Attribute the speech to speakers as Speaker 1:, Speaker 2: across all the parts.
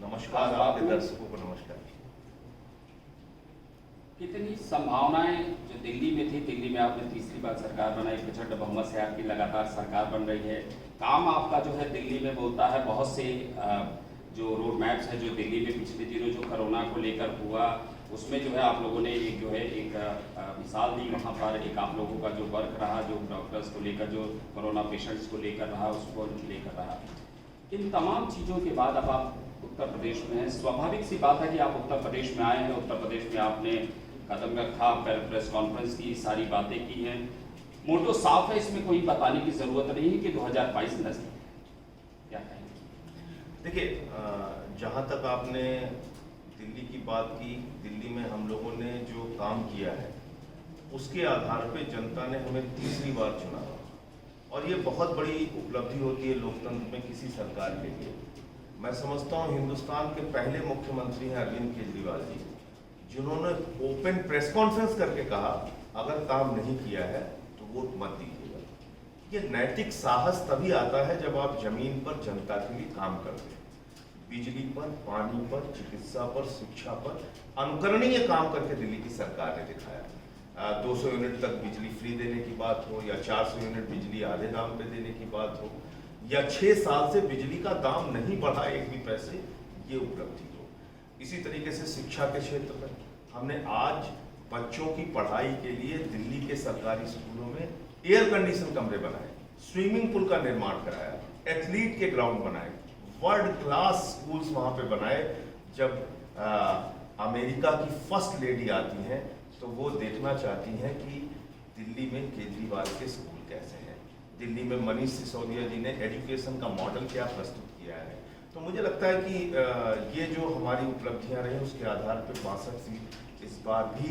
Speaker 1: नमस्कार, आपके दर्शकों को नमस्कार।
Speaker 2: कितनी संभावनाएं जो दिल्ली में थी, दिल्ली में आपने तीसरी बार सरकार बनाई, प्रचंड बहुमत से आपकी लगातार सरकार बन रही है। काम आपका जो है दिल्ली में बोलता है, बहुत से जो रोड मैप्स है जो दिल्ली में पिछले दिनों जो कोरोना को लेकर हुआ, उसमें जो है आप लोगों ने एक मिसाल दी। वहाँ पर एक आप लोगों का जो वर्क रहा, जो डॉक्टर्स को लेकर, जो कोरोना पेशेंट्स को लेकर रहा, उसको लेकर रहा। इन तमाम चीज़ों के बाद अब आप उत्तर प्रदेश में हैं। स्वाभाविक सी बात है कि आप उत्तर प्रदेश में आए हैं, उत्तर प्रदेश में आपने कदम रखा, प्रेस कॉन्फ्रेंस की, सारी बातें की हैं। मोटो साफ है, इसमें कोई बताने की जरूरत नहीं है कि 2022 नजदीक है। क्या कहेंगे?
Speaker 1: देखिए, जहाँ तक आपने दिल्ली की बात की, दिल्ली में हम लोगों ने जो काम किया है उसके आधार पे जनता ने हमें तीसरी बार चुना, और ये बहुत बड़ी उपलब्धि होती है लोकतंत्र में किसी सरकार के लिए। मैं समझता हूँ हिंदुस्तान के पहले मुख्यमंत्री हैं अरविंद केजरीवाल जी, जिन्होंने ओपन प्रेस कॉन्फ्रेंस करके कहा अगर काम नहीं किया है तो वोट मत दीजिएगा। ये नैतिक साहस तभी आता है जब आप जमीन पर जनता के लिए काम करते हैं। बिजली पर, पानी पर, चिकित्सा पर, शिक्षा पर अनुकरणीय काम करके दिल्ली की सरकार ने दिखाया। 200 यूनिट तक बिजली फ्री देने की बात हो, या 400 यूनिट बिजली आधे दाम पे देने की बात हो, या 6 साल से बिजली का दाम नहीं बढ़ा एक भी पैसे, ये उपलब्धि हो। इसी तरीके से शिक्षा के क्षेत्र में हमने आज बच्चों की पढ़ाई के लिए दिल्ली के सरकारी स्कूलों में एयर कंडीशन कमरे बनाए, स्विमिंग पूल का निर्माण कराया, एथलीट के ग्राउंड बनाए, वर्ल्ड क्लास स्कूल्स वहाँ पे बनाए। जब अमेरिका की फर्स्ट लेडी आती हैं तो वो देखना चाहती हैं कि दिल्ली में केजरीवाल के स्कूल कैसे हैं, दिल्ली में मनीष सिसोदिया जी ने एजुकेशन का मॉडल क्या प्रस्तुत किया है। तो मुझे लगता है कि ये जो हमारी उपलब्धियां रही उसके आधार पर 62 सीट इस बार भी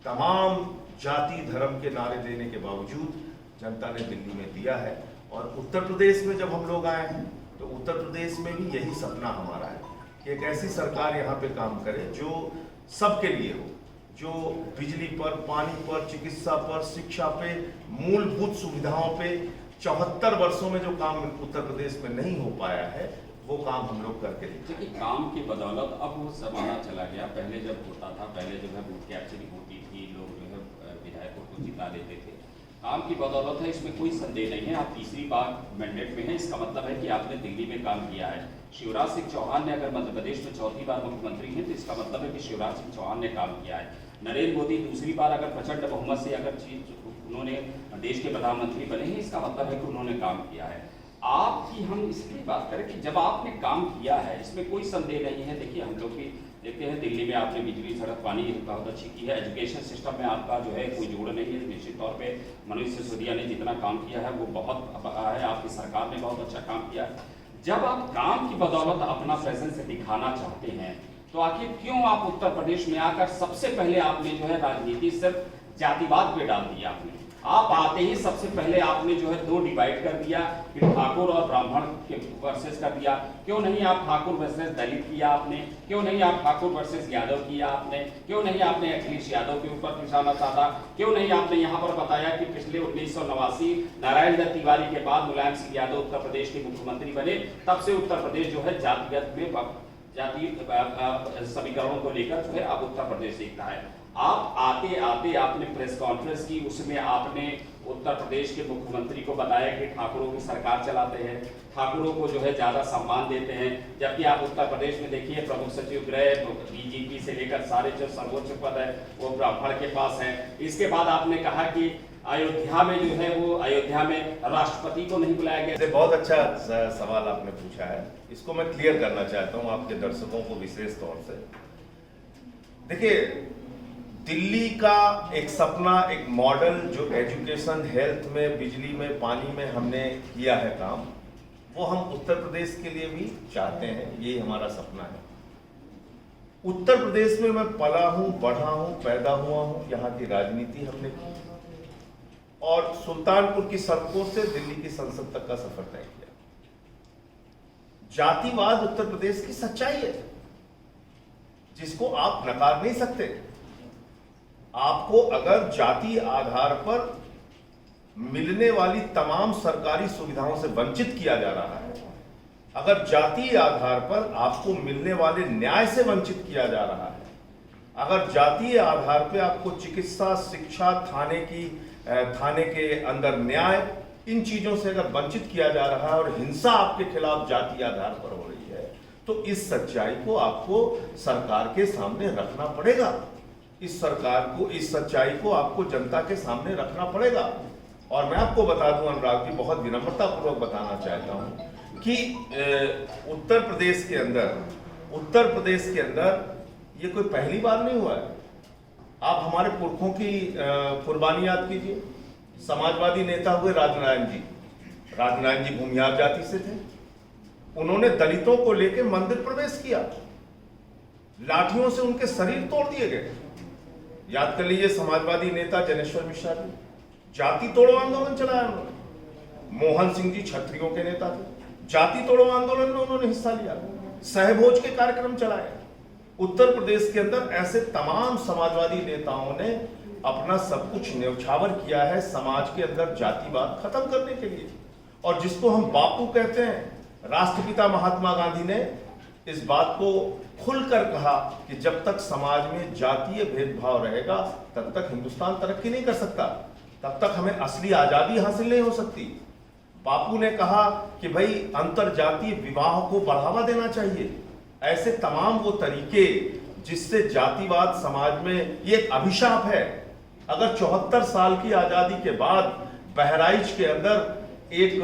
Speaker 1: तमाम जाति धर्म के नारे देने के बावजूद जनता ने दिल्ली में दिया है। और उत्तर प्रदेश में जब हम लोग आए हैं तो उत्तर प्रदेश में भी यही सपना हमारा है कि एक ऐसी सरकार यहाँ पे काम करे जो सबके लिए हो, जो बिजली पर, पानी पर, चिकित्सा पर, शिक्षा पे, मूलभूत सुविधाओं पे 74 वर्षों में जो काम उत्तर प्रदेश में नहीं हो पाया है वो काम हम लोग करके
Speaker 2: देखिए, काम की बदौलत अब वो जमाना चला गया। पहले जब होता था, पहले जो है बूथ कैप्चरिंग होती थी, लोग जो है विधायकों को जिता लेते थे। काम की बदौलत है, इसमें कोई संदेह नहीं है। आप तीसरी बार मैंडेट में हैं, इसका मतलब है कि आपने दिल्ली में काम किया है। शिवराज सिंह चौहान ने अगर मध्य प्रदेश में चौथी बार मुख्यमंत्री हैं तो इसका मतलब है कि शिवराज सिंह चौहान ने काम किया है। नरेंद्र मोदी दूसरी बार अगर प्रचंड बहुमत से अगर उन्होंने देश के प्रधानमंत्री बने हैं, इसका मतलब है कि उन्होंने काम किया है। आपकी हम इसलिए बात करें कि जब आपने काम किया है, इसमें कोई संदेह नहीं है। देखिए, हम लोग भी देखते हैं दिल्ली में आपने बिजली, सड़क, पानी बहुत अच्छी की है। एजुकेशन सिस्टम में आपका जो है कोई जोड़ नहीं है। निश्चित तौर पे मनीष सिसोदिया ने जितना काम किया है वो बहुत है, आपकी सरकार ने बहुत अच्छा काम किया। जब आप काम की बदौलत अपना प्रेजेंस दिखाना चाहते हैं तो आखिर क्यों आप उत्तर प्रदेश में आकर सबसे पहले आपने जो है राजनीति सिर्फ जातिवाद पे डाल दिया। आप आते ही सबसे पहले आपने जो है 2 डिवाइड कर दिया, फिर ठाकुर और ब्राह्मण के वर्सेस कर दिया। क्यों नहीं आप ठाकुर वर्सेस दलित किया आपने? क्यों नहीं आप ठाकुर वर्सेस यादव किया आपने? क्यों नहीं आपने अखिलेश यादव के ऊपर निशाना साधा? क्यों नहीं आपने यहाँ पर बताया कि पिछले 1989 नारायण दत्त तिवारी के बाद मुलायम सिंह यादव उत्तर प्रदेश के मुख्यमंत्री बने, तब से उत्तर प्रदेश जो है जातिगत में जाति समीकरणों को लेकर जो है अब उत्तर प्रदेश देखता है। आप आते आते आपने प्रेस कॉन्फ्रेंस की, उसमें आपने उत्तर प्रदेश के मुख्यमंत्री को बताया कि ठाकुरों की सरकार चलाते हैं, ठाकुरों को जो है ज्यादा सम्मान देते हैं। जबकि आप उत्तर प्रदेश में देखिए, प्रमुख सचिव गृह, डीजीपी से लेकर सारे जो सर्वोच्च पद है वो ब्राह्मण के पास है। इसके बाद आपने कहा कि अयोध्या में जो है वो अयोध्या में राष्ट्रपति को नहीं बुलाया गया।
Speaker 1: बहुत अच्छा सवाल आपने पूछा है, इसको मैं क्लियर करना चाहता हूं आपके दर्शकों को विशेष तौर से। देखिए, दिल्ली का एक सपना, एक मॉडल जो एजुकेशन, हेल्थ में, बिजली में, पानी में हमने किया है काम, वो हम उत्तर प्रदेश के लिए भी चाहते हैं। ये हमारा सपना है। उत्तर प्रदेश में मैं पला हूं, बढ़ा हूं, पैदा हुआ हूं, यहाँ की राजनीति हमने की और सुल्तानपुर की सड़कों से दिल्ली की संसद तक का सफर तय किया। जातिवाद उत्तर प्रदेश की सच्चाई है जिसको आप नकार नहीं सकते। आपको अगर जाति आधार पर मिलने वाली तमाम सरकारी सुविधाओं से वंचित किया जा रहा है अगर जातीय आधार पर आपको मिलने वाले न्याय से वंचित किया जा रहा है, अगर जातीय आधार पर आपको चिकित्सा, शिक्षा, थाने के अंदर न्याय, इन चीजों से अगर वंचित किया जा रहा है और हिंसा आपके खिलाफ जातीय आधार पर हो रही है, तो इस सच्चाई को आपको सरकार के सामने रखना पड़ेगा। इस सच्चाई को आपको जनता के सामने रखना पड़ेगा। और मैं आपको बता दूं अनुराग जी, बहुत विनम्रता पूर्वक बताना चाहता हूं कि उत्तर प्रदेश के अंदर ये कोई पहली बार नहीं हुआ है। आप हमारे पुरखों की कुर्बानी याद कीजिए। समाजवादी नेता हुए राजनारायण जी भूमिहार जाति से थे। उन्होंने दलितों को लेकर मंदिर प्रवेश किया, लाठियों से उनके शरीर तोड़ दिए गए। याद कर लीजिए, समाजवादी नेता जनेश्वर मिश्रा जी, जाति तोड़ो आंदोलन चलाया उन्होंने। मोहन सिंह जी क्षत्रियों के नेता थे, जाति तोड़ो आंदोलन में उन्होंने हिस्सा लिया, सहभोज के कार्यक्रम चलाए। उत्तर प्रदेश के अंदर ऐसे तमाम समाजवादी नेताओं ने अपना सब कुछ न्यौछावर किया है समाज के अंदर जातिवाद खत्म करने के लिए। और जिसको हम बापू कहते हैं, राष्ट्रपिता महात्मा गांधी ने इस बात को खुलकर कहा कि जब तक समाज में जातीय भेदभाव रहेगा तब तक हिंदुस्तान तरक्की नहीं कर सकता, तब तक हमें असली आजादी हासिल नहीं हो सकती। बापू ने कहा कि भाई अंतरजातीय विवाह को बढ़ावा देना चाहिए। ऐसे तमाम वो तरीके जिससे जातिवाद समाज में, ये एक अभिशाप है। अगर 74 साल की आजादी के बाद बहराइच के अंदर एक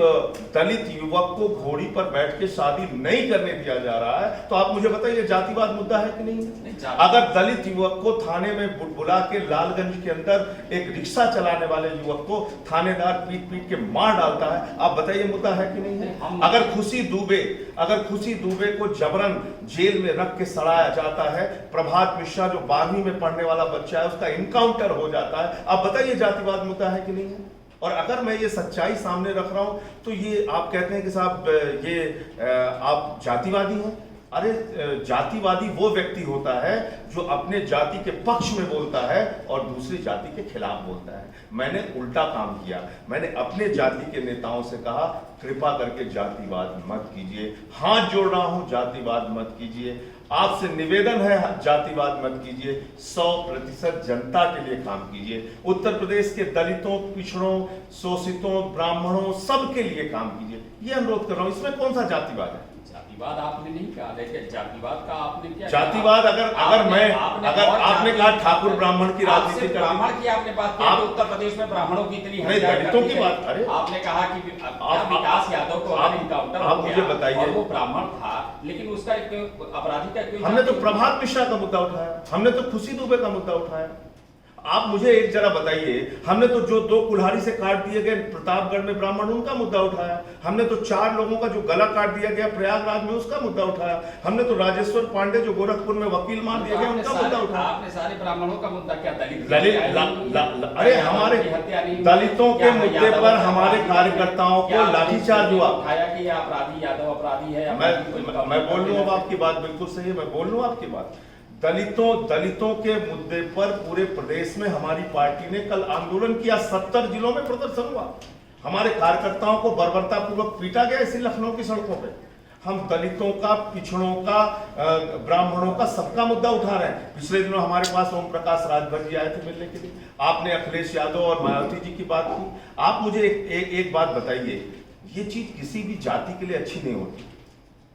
Speaker 1: दलित युवक को घोड़ी पर बैठ के शादी नहीं करने दिया जा रहा है, तो आप मुझे बताइए जातिवाद मुद्दा है कि नहीं? अगर दलित युवक को थाने में बुला के लालगंज के अंदर एक रिक्शा चलाने वाले युवक को थानेदार पीट पीट के मार डालता है, आप बताइए मुद्दा है कि नहीं है? अगर खुशी दुबे को जबरन जेल में रख के सड़ाया जाता है, प्रभात मिश्रा जो 12वीं में पढ़ने वाला बच्चा है उसका इनकाउंटर हो जाता है, आप बताइए जातिवाद मुद्दा है कि नहीं है? और अगर मैं ये सच्चाई सामने रख रहा हूं तो ये आप कहते हैं कि साहब आप जातिवादी हैं। अरे जातिवादी वो व्यक्ति होता है जो अपने जाति के पक्ष में बोलता है और दूसरी जाति के खिलाफ बोलता है। मैंने उल्टा काम किया। मैंने अपने जाति के नेताओं से कहा, कृपा करके जातिवाद मत कीजिए, हाथ जोड़ रहा हूं, जातिवाद मत कीजिए। आपसे निवेदन है, जातिवाद मत कीजिए, 100% जनता के लिए काम कीजिए। उत्तर प्रदेश के दलितों, पिछड़ों, शोषितों, ब्राह्मणों, सबके लिए काम कीजिए, ये अनुरोध कर रहा हूं। इसमें कौन सा जातिवाद है?
Speaker 2: जातिवाद आपने नहीं कहा, लेकिन जातिवाद का आपने क्या?
Speaker 1: जातिवाद अगर आपने कहा ठाकुर ब्राह्मण की राजनीति कर,
Speaker 2: ब्राह्मण की आपने बात की, तो उत्तर प्रदेश में ब्राह्मणों की इतनी
Speaker 1: दलितों की बात, अरे
Speaker 2: आपने कहा कि विकास यादव को
Speaker 1: आप मुझे बताइए,
Speaker 2: वो ब्राह्मण था, लेकिन उसका एक अपराधी का कोई,
Speaker 1: हमने तो प्रभात मिश्रा का मुद्दा उठाया, हमने तो खुशी दुबे का मुद्दा उठाया। आप मुझे एक जरा बताइए, हमने तो जो 2 कुल्हाड़ी से काट दिए गए प्रतापगढ़ में ब्राह्मण, उनका मुद्दा उठाया। हमने तो 4 लोगों का जो गला काट दिया गया प्रयागराज में, उसका मुद्दा उठाया। हमने तो राजेश्वर पांडे जो गोरखपुर में वकील मार दिया गया, उनका मुद्दा उठाया।
Speaker 2: आपने सारे ब्राह्मणों का मुद्दा क्या?
Speaker 1: अरे हमारे दलितों के मुद्दे पर हमारे कार्यकर्ताओं को लाठीचार्ज हुआ।
Speaker 2: कि अपराधी यादव अपराधी है।
Speaker 1: मैं बोल लूं, अब आपकी बात बिल्कुल सही है, मैं बोल लूं आपकी बात। दलितों के मुद्दे पर पूरे प्रदेश में हमारी पार्टी ने कल आंदोलन किया, 70 जिलों में प्रदर्शन हुआ। हमारे कार्यकर्ताओं को बर्बरतापूर्वक पीटा गया इसी लखनऊ की सड़कों पे। हम दलितों का, पिछड़ों का, ब्राह्मणों का, सबका मुद्दा उठा रहे हैं। पिछले दिनों हमारे पास ओम प्रकाश राजभर जी आए थे मिलने के लिए। आपने अखिलेश यादव और मायावती जी की बात की। आप मुझे एक बात बताइए, ये चीज किसी भी जाति के लिए अच्छी नहीं होती।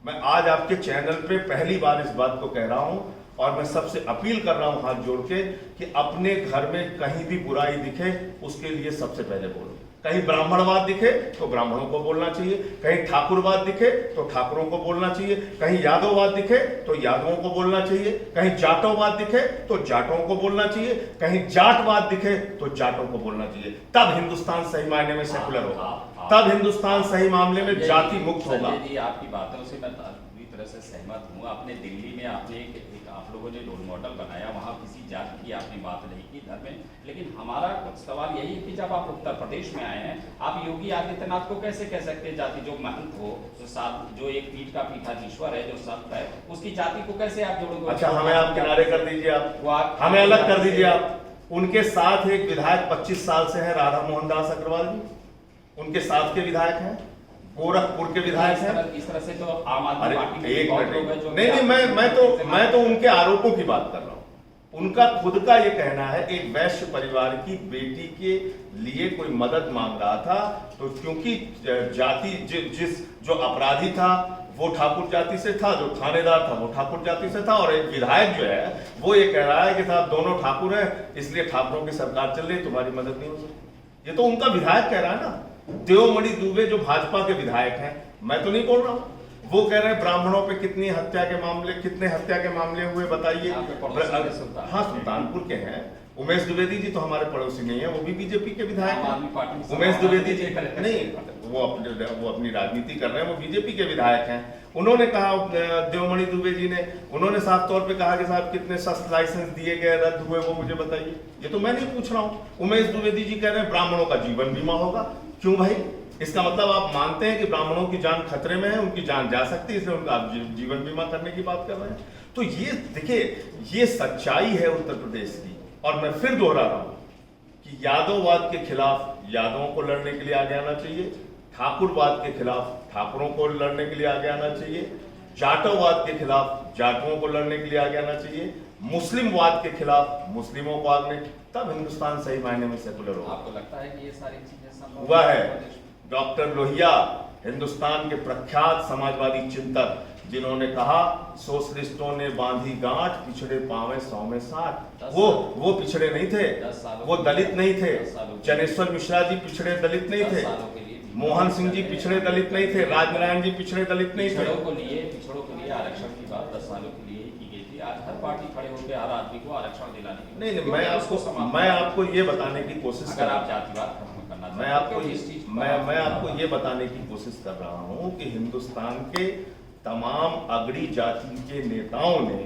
Speaker 1: मैं आज आपके चैनल पे पहली बार इस बात को कह रहा हूं और मैं सबसे अपील कर रहा हूं हाथ जोड़ के कि अपने घर में कहीं भी बुराई दिखे उसके लिए सबसे पहले बोलो। कहीं ब्राह्मणवाद दिखे तो ब्राह्मणों को बोलना चाहिए, कहीं ठाकुरवाद दिखे तो ठाकुरों को बोलना चाहिए, कहीं यादववाद दिखे तो यादवों को बोलना चाहिए, कहीं जाटोवाद दिखे तो जाटों को बोलना चाहिए, कहीं जाटवाद दिखे तो जाटों को बोलना चाहिए। तब हिंदुस्तान सही मायने में सेकुलर होगा, तब हिंदुस्तान सही मामले में जाति मुक्त होगा।
Speaker 2: आपकी बातों से मैं पूरी तरह से सहमत हूँ। आपने दिल्ली में आपने आप लोगों ने रोल मॉडल बनाया, वहाँ किसी जाति की आपने बात नहीं की धर्म में। लेकिन हमारा सवाल यही है कि जब आप उत्तर प्रदेश में आए हैं, आप योगी आदित्यनाथ को कैसे कह सकते हैं जाति? जो महंत हो, जो एक पीठ का पीठाधीश्वर है, जो संत है, उसकी जाति को कैसे आप जोड़ोगे?
Speaker 1: अच्छा, हमें आप किनारे कर दीजिए, आप हमें अलग कर दीजिए। आप उनके साथ एक विधायक 25 साल से है, राधा मोहन दास अग्रवाल जी, उनके साथ के विधायक हैं। गोरखपुर के विधायक हैं।
Speaker 2: इस तरह से तो आम आदमी
Speaker 1: अरे
Speaker 2: पार्टी के
Speaker 1: एक
Speaker 2: बहुत
Speaker 1: मिनट,
Speaker 2: लोग हैं जो
Speaker 1: नहीं, मैं तो उनके आरोपों की बात कर रहा हूँ। उनका खुद का ये कहना है, एक वैश्य परिवार की बेटी के लिए कोई मदद मांग रहा था, तो क्योंकि जाति जिस जो अपराधी था वो ठाकुर जाति से था, जो थानेदार था वो ठाकुर जाति से था, और एक विधायक जो है वो ये कह रहा है कि साहब दोनों ठाकुर हैं, इसलिए ठाकुरों की सरकार चल रही, तुम्हारी मदद नहीं हो सकती। ये तो उनका विधायक कह रहा है ना। देवमणि दुबे जो भाजपा के विधायक हैं, मैं तो नहीं बोल रहा हूँ, वो कह रहे हैं ब्राह्मणों पे कितने हत्या के मामले हुए बताइए। हाँ, सुल्तानपुर के हैं। उमेश द्विवेदी जी तो हमारे पड़ोसी नहीं है, वो भी बीजेपी के विधायक हैं। उमेश द्विवेदी जी नहीं, वो अपनी राजनीति कर रहे हैं, वो बीजेपी के विधायक हैं। उन्होंने कहा, देवमणि दुबे जी ने, उन्होंने साफ तौर पे कहा कि साहब कितने शस्त्र लाइसेंस दिए गए, रद्द हुए, वो मुझे बताइए। ये तो मैं नहीं पूछ रहा हूँ। उमेश द्विवेदी जी कह रहे हैं ब्राह्मणों का जीवन बीमा होगा। क्यों भाई? इसका मतलब आप मानते हैं कि ब्राह्मणों की जान खतरे में है, उनकी जान जा सकती है, इसलिए उनका आप जीवन बीमा करने की बात कर रहे हैं। तो ये देखिए, ये सच्चाई है उत्तर प्रदेश की। और मैं फिर दोहरा रहा हूं कि यादववाद के खिलाफ यादवों को लड़ने के लिए आगे आना चाहिए, ठाकुरवाद के खिलाफ ठाकुरों को लड़ने के लिए आगे आना चाहिए, जाटववाद के खिलाफ जाटुओं को लड़ने के लिए आगे आना चाहिए, मुस्लिमवाद के खिलाफ मुस्लिमों को आगे, तब हिंदुस्तान सही मायने में सेकुलर होगा।
Speaker 2: आपको लगता है कि ये सारी चीजें संभव
Speaker 1: हुआ है? डॉक्टर लोहिया, हिंदुस्तान के प्रख्यात समाजवादी चिंतक, जिन्होंने कहा सोशलिस्टों ने बांधी गांठ, पिछड़े पावे 100 में 60। वो पिछड़े नहीं थे, वो दलित नहीं थे। जनेश्वर मिश्रा जी पिछड़े दलित नहीं थे, मोहन सिंह जी पिछड़े दलित नहीं थे, राजनारायण जी पिछड़े दलित नहीं थे।
Speaker 2: पिछड़ों के लिए आरक्षण की बात 10 सालों के लिए की गई थी। आज हर पार्टी खड़े होकर हर आदमी को आरक्षण दिलाने की
Speaker 1: नहीं, मैं आपको ये बताने की कोशिश कर रहा हूं,
Speaker 2: जातिवाद
Speaker 1: मैं आपको ये बताने की कोशिश कर रहा हूं कि हिंदुस्तान के तमाम अगड़ी जाति के नेताओं ने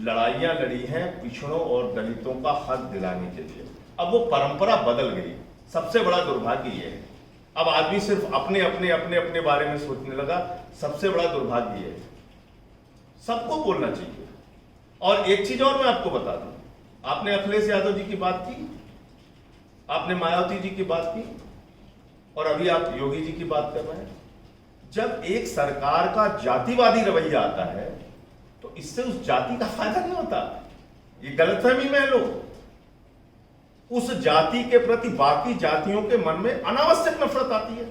Speaker 1: लड़ाइयां लड़ी हैं पिछड़ों और दलितों का हक दिलाने के लिए। अब वो परंपरा बदल गई। सबसे बड़ा दुर्भाग्य ये है, अब आदमी सिर्फ अपने बारे में सोचने लगा। सबसे बड़ा दुर्भाग्य ये है, सबको बोलना चाहिए। और एक चीज और मैं आपको बता दूं, आपने अखिलेश यादव जी की बात की, आपने मायावती जी की बात की, और अभी आप योगी जी की बात कर रहे हैं। जब एक सरकार का जातिवादी रवैया आता है तो इससे उस जाति का फायदा नहीं होता। ये गलतफहमी में है लोग। उस जाति के प्रति बाकी जातियों के मन में अनावश्यक नफरत आती है।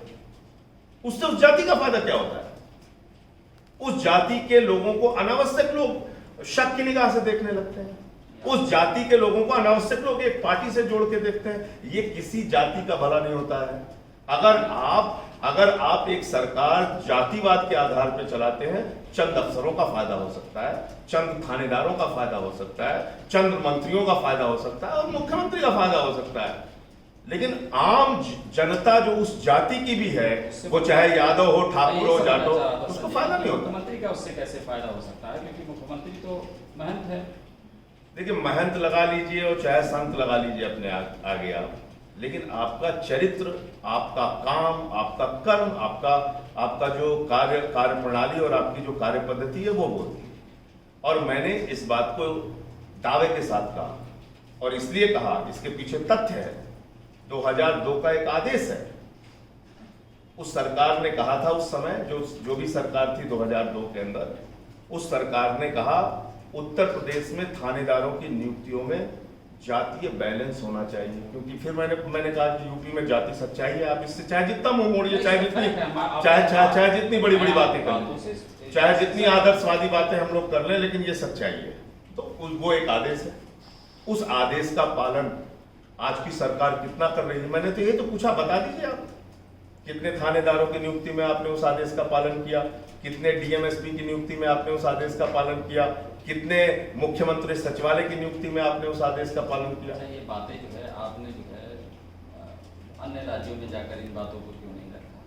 Speaker 1: उससे उस जाति का फायदा क्या होता है? उस जाति के लोगों को अनावश्यक लोग शक की निगाह से देखने लगते हैं। उस जाति के लोगों को अनावश्यक लोग एक पार्टी से जोड़ के देखते हैं। ये किसी जाति का भला नहीं होता है। अगर आप एक सरकार जातिवाद के आधार पर चलाते हैं, चंद अफसरों का फायदा हो सकता है, चंद थानेदारों का फायदा हो सकता है, चंद मंत्रियों का फायदा हो सकता है और मुख्यमंत्री का फायदा हो सकता है। लेकिन आम जनता जो उस जाति की भी है, वो चाहे यादव हो, ठाकुर हो, जाट हो, उसको फायदा नहीं होता।
Speaker 2: मुख्यमंत्री का उससे कैसे फायदा हो सकता है? क्योंकि मुख्यमंत्री तो महंत है।
Speaker 1: देखिए, महंत लगा लीजिए और चाहे संत लगा लीजिए अपने आगे आप, लेकिन आपका चरित्र, आपका काम, आपका कर्म, आपका जो कार्य प्रणाली और आपकी जो कार्य पद्धति है वो बोलती है। और मैंने इस बात को दावे के साथ कहा, और इसलिए कहा, इसके पीछे तथ्य है। 2002 का एक आदेश है। उस सरकार ने कहा था, उस समय जो भी सरकार थी 2002 के अंदर, उस सरकार ने कहा उत्तर प्रदेश में थानेदारों की नियुक्तियों में जातीय बैलेंस होना चाहिए। क्योंकि फिर मैंने कहा कि यूपी में जाति सच्चाई है, आप इससे चाहे जितना मुंह मोड़िए, चाहे जितनी बड़ी बड़ी बातें कर लें, चाहे जितनी आदर्शवादी बातें हम लोग कर लें, लेकिन ये सच्चाई है। तो वो एक आदेश है। उस आदेश का पालन आज की सरकार कितना कर रही है? मैंने तो ये तो पूछा, बता दीजिए आप कितने थानेदारों की नियुक्ति में आपने उस आदेश का पालन किया, कितने डीएमएसपी की नियुक्ति में आपने उस आदेश का पालन किया, कितने मुख्यमंत्री सचिवालय की नियुक्ति में आपने उस आदेश का पालन किया।
Speaker 2: ये बातें जो है आपने जो है अन्य राज्यों में जाकर इन बातों को क्यों नहीं रखा?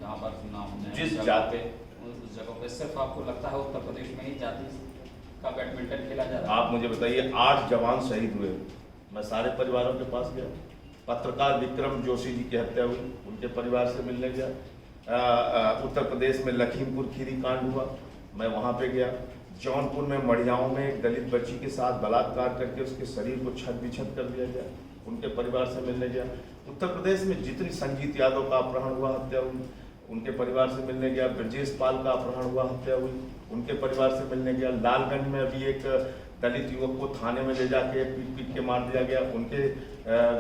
Speaker 2: जहाँ पर चुनाव होने
Speaker 1: जिस जाति
Speaker 2: उस जगह पे सिर्फ आपको लगता है उत्तर प्रदेश में ही जाति का बैडमिंटन खेला जा रहा है?
Speaker 1: आप मुझे बताइए, 8 जवान शहीद हुए, मैं सारे परिवारों के पास गया। पत्रकार विक्रम जोशी जी की हत्या हुई, उनके परिवार से मिलने गया। उत्तर प्रदेश में लखीमपुर खीरी कांड हुआ, मैं वहाँ पे गया। जौनपुर में मढ़ियाओं में एक दलित बच्ची के साथ बलात्कार करके उसके शरीर को छत बिछत कर दिया गया, उनके परिवार से मिलने गया। उत्तर प्रदेश में जितनी संजीत यादव का अपहरण हुआ, हत्या हुई, उनके परिवार से मिलने गया। ब्रजेश पाल का अपहरण हुआ, हत्या हुई, उनके परिवार से मिलने गया। लालगंज में अभी एक दलित युवक को थाने में ले जाके पीट पीट के मार दिया गया, उनके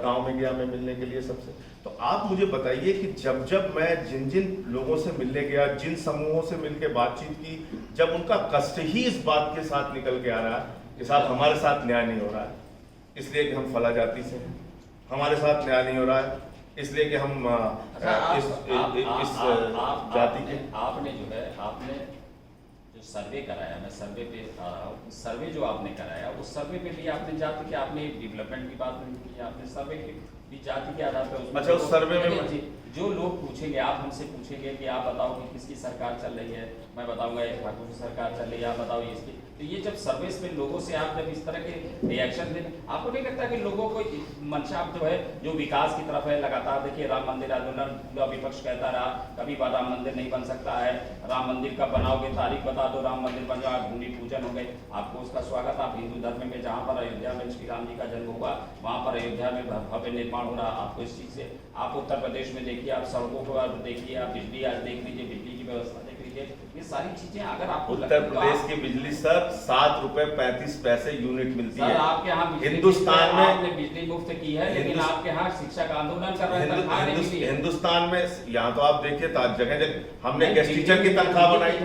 Speaker 1: गांव में गया मैं मिलने के लिए सबसे। तो आप मुझे बताइए कि जब जब मैं जिन जिन लोगों से मिलने गया, जिन समूहों से मिलकर बातचीत की, जब उनका कष्ट ही इस बात के साथ निकल के आ रहा है कि साहब हमारे साथ न्याय नहीं हो रहा है इसलिए कि हम फला जाति से हैं, हमारे साथ न्याय नहीं हो रहा है इसलिए कि हम इस जाति के।
Speaker 2: आपने जो है आपने जो सर्वे कराया, मैं सर्वे पे आ रहा हूँ, सर्वे जो आपने कराया उस सर्वे पे भी आपने जाति के, आपने डेवलपमेंट की बात नहीं की, आपने सर्वे की भी जाति के आधार पर।
Speaker 1: अच्छा, उस सर्वे में
Speaker 2: जो लोग पूछेंगे, आप हमसे पूछेंगे कि आप बताओ कि किसकी सरकार चल रही है, मैं बताऊंगा एक ठाकुर की सरकार चल रही है, आप बताओ ये इसकी। तो ये जब सर्विस में लोगों से आप जब इस तरह के रिएक्शन दें, आपको नहीं लगता कि लोगों को मंशा जो है जो विकास की तरफ है लगातार, देखिए राम मंदिर आंदोलन विपक्ष कहता रहा कभी राम मंदिर नहीं बन सकता है, राम मंदिर कब बनाओगे, तारीख बता दो, राम मंदिर बन जाओ, भूमि पूजन हो गए, आपको उसका स्वागत। आप हिंदू धर्म में जहाँ पर अयोध्या में श्री राम जी का जन्म हुआ वहाँ पर अयोध्या में भव्य निर्माण हो रहा, आपको इस चीज से। आप उत्तर प्रदेश में देखिए, आप सड़कों को देखिए, आप बिजली आज देख लीजिए, बिजली की व्यवस्था देख लीजिए, ये सारी चीजें अगर आपको
Speaker 1: उत्तर प्रदेश की बिजली सर 7 रुपए 35 पैसे यूनिट मिलती है।
Speaker 2: आपके यहाँ
Speaker 1: हिंदुस्तान में
Speaker 2: आपने बिजली मुफ्त की है, लेकिन आपके यहाँ शिक्षक आंदोलन कर रहे हैं।
Speaker 1: हिंदुस्तान में यहाँ तो आप देखिए जगह जगह हमने गेस्ट टीचर की तनख्वाह बनाई,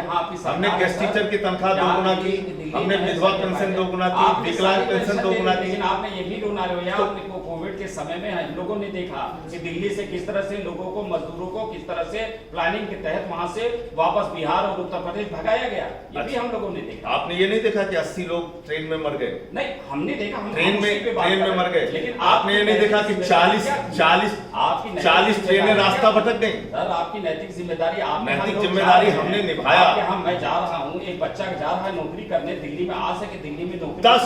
Speaker 1: हमने गेस्ट टीचर की तनख्वाह दोगुना की, हमने विधवा पेंशन दोगुना की, विकलांग पेंशन दोगुना की।
Speaker 2: लेकिन आपने ये भी लोना लिया, आपने कोविड के समय में हम लोगों ने देखा कि दिल्ली से किस तरह से लोगों को, मजदूरों को किस तरह से प्लानिंग के तहत वहां से वापस बिहार और उत्तर प्रदेश भगाया गया, ये भी हम लोगों ने देखा।
Speaker 1: आपने ये नहीं देखा कि 80 लोग ट्रेन में मर गए?
Speaker 2: नहीं, हमने देखा, हम
Speaker 1: ट्रेन में मर गए।
Speaker 2: लेकिन
Speaker 1: आपने ये नहीं देखा कि 40 ट्रेनें रास्ता भटक गई?
Speaker 2: सर आपकी नैतिक जिम्मेदारी,
Speaker 1: नैतिक जिम्मेदारी हमने निभाया।
Speaker 2: हम मैं जा रहा हूँ, एक बच्चा जा रहा है नौकरी करने दिल्ली में, आ सके दिल्ली में नौकरी,
Speaker 1: 10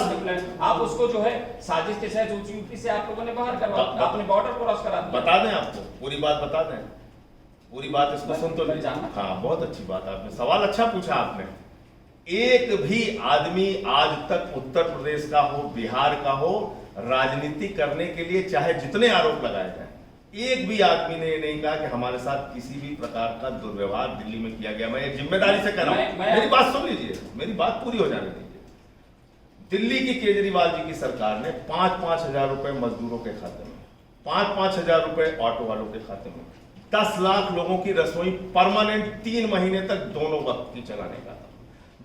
Speaker 2: आप उसको जो है साजिश के साथ यूपी से आप लोगों ने बाहर करवा, अपने बॉर्डर क्रॉस करा दिया।
Speaker 1: बता दें आपको पूरी बात, बता दें पूरी बात, इसको सुन तो लीजिए। हाँ, बहुत अच्छी बात, आपने सवाल अच्छा पूछा। आपने एक भी आदमी आज तक उत्तर प्रदेश का हो, बिहार का हो, राजनीति करने के लिए चाहे जितने आरोप लगाए जाए, एक भी आदमी ने नहीं कहा कि हमारे साथ किसी भी प्रकार का दुर्व्यवहार दिल्ली में किया गया। मैं जिम्मेदारी से कर रहा हूं, मेरी बात सुन लीजिए, मेरी बात पूरी हो जाने दीजिए। दिल्ली की केजरीवाल जी की सरकार ने 5-5 हजार रुपए मजदूरों के खाते में, 5-5 हजार रुपए ऑटो वालों के खाते में, 10 लाख लोगों की रसोई परमानेंट 3 महीने तक दोनों वक्त की चलाने का था।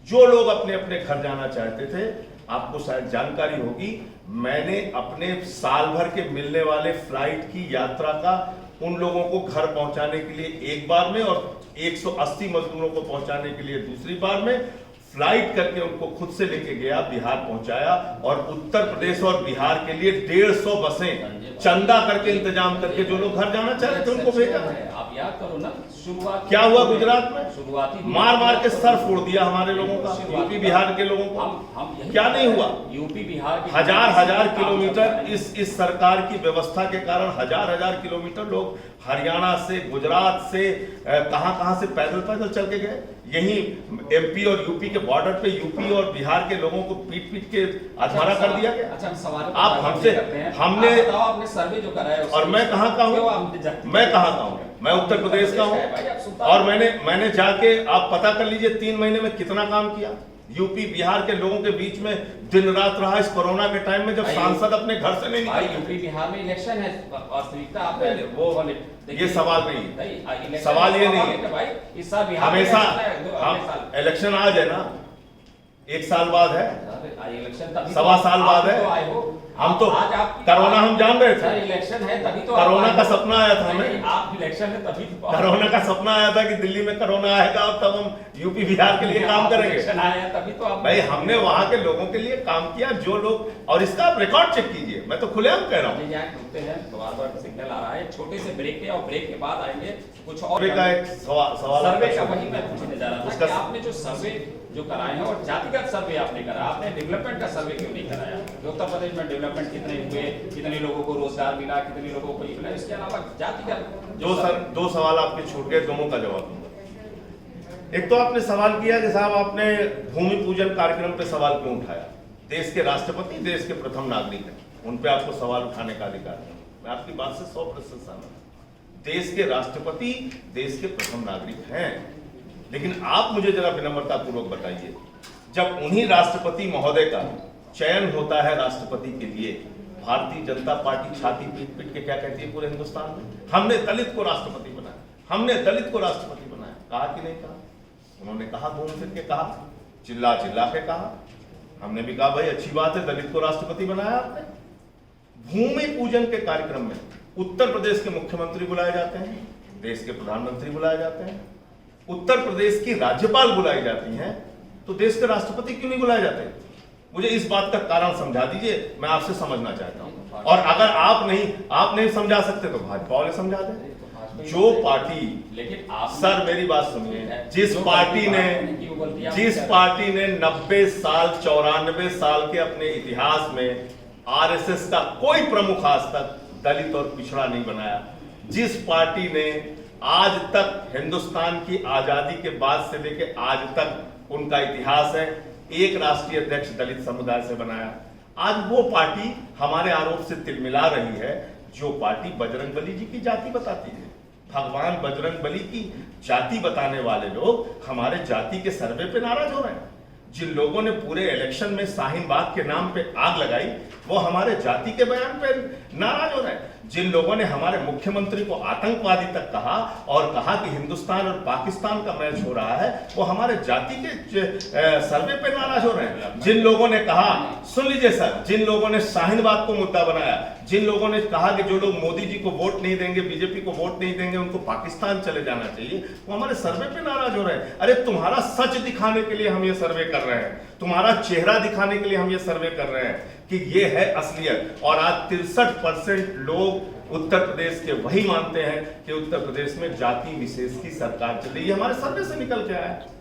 Speaker 1: जो लोग अपने अपने घर जाना चाहते थे, आपको शायद जानकारी होगी, मैंने अपने साल भर के मिलने वाले फ्लाइट की यात्रा का उन लोगों को घर पहुंचाने के लिए एक बार में और 180 मजदूरों को पहुंचाने के लिए दूसरी बार में फ्लाइट करके उनको खुद से लेके गया, बिहार पहुंचाया, और उत्तर प्रदेश और बिहार के लिए 150 बसें चंदा करके इंतजाम करके जो लोग घर जाना चाह रहे थे उनको भेजा।
Speaker 2: आप याद करो ना, शुरुआत
Speaker 1: क्या हुआ गुजरात में?
Speaker 2: शुरुआती
Speaker 1: मार मार के सर फोड़ दिया हमारे लोगों का, यूपी बिहार के लोगों को। क्या नहीं हुआ?
Speaker 2: यूपी बिहार के
Speaker 1: हजार किलोमीटर इस सरकार की व्यवस्था के कारण हजार किलोमीटर लोग हरियाणा से, गुजरात से, कहां से पैदल चल के गए। यही एमपी और यूपी के बॉर्डर पे यूपी और बिहार के लोगों को पीट के अधमरा कर दिया गया।
Speaker 2: अच्छा, हम सवाल
Speaker 1: आप हमसे, हमने
Speaker 2: आपने सर्वे जो कराया,
Speaker 1: और मैं कहां का हूं, मैं कहां का हूं, मैं उत्तर प्रदेश का हूं। और मैंने जाके आप पता कर लीजिए 3 महीने में कितना काम किया। यूपी बिहार के लोगों के बीच में दिन रात रहा इस कोरोना के टाइम में, जब सांसद अपने घर से नहीं निकले।
Speaker 2: यूपी बिहार में इलेक्शन है, वास्तविकता आपने वो
Speaker 1: ये सवाल नहीं, सवाल ये नहीं है। हमेशा इलेक्शन आज है ना, 1 साल बाद है,
Speaker 2: इलेक्शन
Speaker 1: 1.25 साल बाद है। हम तो कोरोना हम जान रहे थे,
Speaker 2: इलेक्शन है तभी तो
Speaker 1: कोरोना का सपना आया था हमें,
Speaker 2: आप इलेक्शन है तभी तो
Speaker 1: कोरोना का सपना आया था कि दिल्ली में कोरोना आएगा और तब हम यूपी बिहार के लिए काम करेंगे।
Speaker 2: इलेक्शन आया तभी तो आप,
Speaker 1: भाई हमने वहां के लोगों के लिए काम किया, जो लोग, और इसका आप रिकॉर्ड चेक कीजिए, मैं तो खुलेआम कह रहा हूँ।
Speaker 2: बार सिग्नल आ रहा है, छोटे से ब्रेक के, और ब्रेक के बाद आएंगे कुछ और
Speaker 1: का एक सवाल
Speaker 2: सर्वे का, वही मैं पूछने जा रहा था कि आपने जो सर्वे जो कराए हैं, और जातिगत सर्वे आपने करा, आपने डेवलपमेंट का सर्वे क्यों नहीं कराया? उत्तर प्रदेश में डेवलपमेंट कितने हुए, कितने लोगों को रोजगार मिला, कितने लोगों को मिला, इसके अलावा जातिगत
Speaker 1: 2 सवाल आपके छूट गए, दोनों का जवाब दूंगा। एक तो आपने सवाल किया कि साहब आपने भूमि पूजन कार्यक्रम पे सवाल क्यों उठाया? देश के राष्ट्रपति, देश के प्रथम नागरिक हैं, उन पे आपको सवाल उठाने का अधिकार है। मैं आपकी बात से 100% सहमत हूं। देश के राष्ट्रपति देश के प्रथम नागरिक हैं। लेकिन आप मुझे जरा विनम्रता पूर्वक बताइए, जब उन्हीं राष्ट्रपति महोदय का चयन होता है राष्ट्रपति के लिए, भारतीय जनता पार्टी छाती पीट पीट के क्या कहती है पूरे हिंदुस्तान में, हमने दलित को राष्ट्रपति बनाया, हमने दलित को राष्ट्रपति बनाया। कहा कि नहीं कहा? उन्होंने कहा, घूम फिर के कहा, चिल्ला चिल्ला के कहा। हमने भी कहा भाई अच्छी बात है, दलित को राष्ट्रपति बनाया आपने। भूमि पूजन के कार्यक्रम में उत्तर प्रदेश के मुख्यमंत्री बुलाए जाते हैं, देश के प्रधानमंत्री बुलाए जाते हैं, उत्तर प्रदेश की राज्यपाल बुलाई जाती हैं, तो देश के राष्ट्रपति क्यों नहीं बुलाए जाते? मुझे इस बात का कारण समझा दीजिए, मैं आपसे समझना चाहता हूं। और अगर आप नहीं समझा सकते तो भाजपा वाले समझा दें। जो पार्टी,
Speaker 2: लेकिन आप
Speaker 1: सर मेरी बात सुनिए, जिस पार्टी ने 90 साल 94 साल के अपने इतिहास में आरएसएस का कोई प्रमुख आज तक दलित और पिछड़ा नहीं बनाया, जिस पार्टी ने आज तक हिंदुस्तान की आजादी के बाद से लेकर आज तक उनका इतिहास है, एक राष्ट्रीय अध्यक्ष दलित समुदाय से बनाया, आज वो पार्टी हमारे आरोप से तिलमिला रही है। जो पार्टी बजरंगबली जी की जाति बताती है, भगवान बजरंगबली की जाति बताने वाले लोग हमारे जाति के सर्वे पे नाराज हो रहे हैं। जिन लोगों ने पूरे इलेक्शन में शाहीन बाग के नाम पे आग लगाई, वो हमारे जाति के बयान पे नाराज हो रहे हैं। जिन लोगों ने हमारे मुख्यमंत्री को आतंकवादी तक कहा और कहा कि हिंदुस्तान और पाकिस्तान का मैच हो रहा है, वो हमारे जाति के सर्वे पे नाराज हो रहे हैं। जिन लोगों ने कहा, सुन लीजिए सर, जिन लोगों ने शाहीन बाग को मुद्दा बनाया, जिन लोगों ने कहा कि जो लोग मोदी जी को वोट नहीं देंगे, बीजेपी को वोट नहीं देंगे, उनको पाकिस्तान चले जाना चाहिए, वो हमारे सर्वे पे नाराज हो रहे हैं। अरे तुम्हारा सच दिखाने के लिए हम ये सर्वे कर रहे हैं, तुम्हारा चेहरा दिखाने के लिए हम ये सर्वे कर रहे हैं कि ये है असलियत। और आज 63% लोग उत्तर प्रदेश के वही मानते हैं कि उत्तर प्रदेश में जाति विशेष की सरकार चल रही है। हमारे सर्वे से निकल के आया है।